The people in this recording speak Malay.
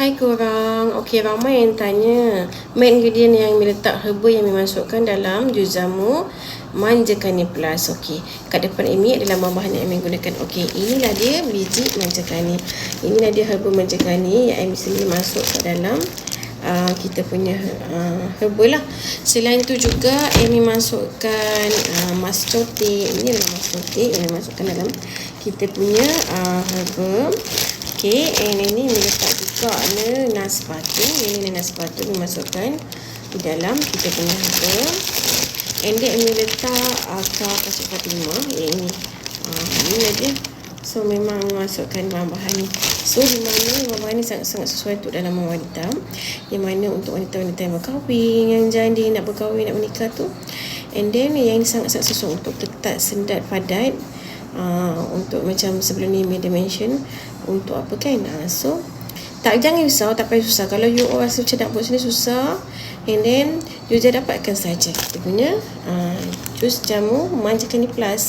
Hai korang, okey ramai yang tanya main ingredient yang letak herba yang dimasukkan dalam jus jamu manjakani plus. Okey, kat depan ini adalah bahan-bahan yang saya gunakan. Okey, inilah dia biji manjakani. Inilah dia herba manjakani yang saya sendiri masuk ke dalam kita punya herba lah. Selain itu juga saya masukkan mas cotik. Ini adalah mas cotik yang masukkan dalam kita punya herba. Okey, ini letak juga naspatu. Ini naspatu dimasukkan di dalam kita punya herba. And then ini letak akar kasut Fatimah. Ini dia. So memang masukkan bahan-bahan ni. So di mana bahan-bahan ni sangat-sangat sesuai untuk dalam wanita. Yang mana untuk wanita-wanita yang berkahwin, yang janda nak berkahwin, nak menikah tu. And then yang sangat-sangat sesuai untuk ketat, sendat, padat. Untuk macam sebelum ni Meda mention untuk apa kan, so jangan risau, tak payah susah. Kalau you rasa macam nak buat sini susah, and then you je dapatkan saja kita punya jus jamu manjakani plus.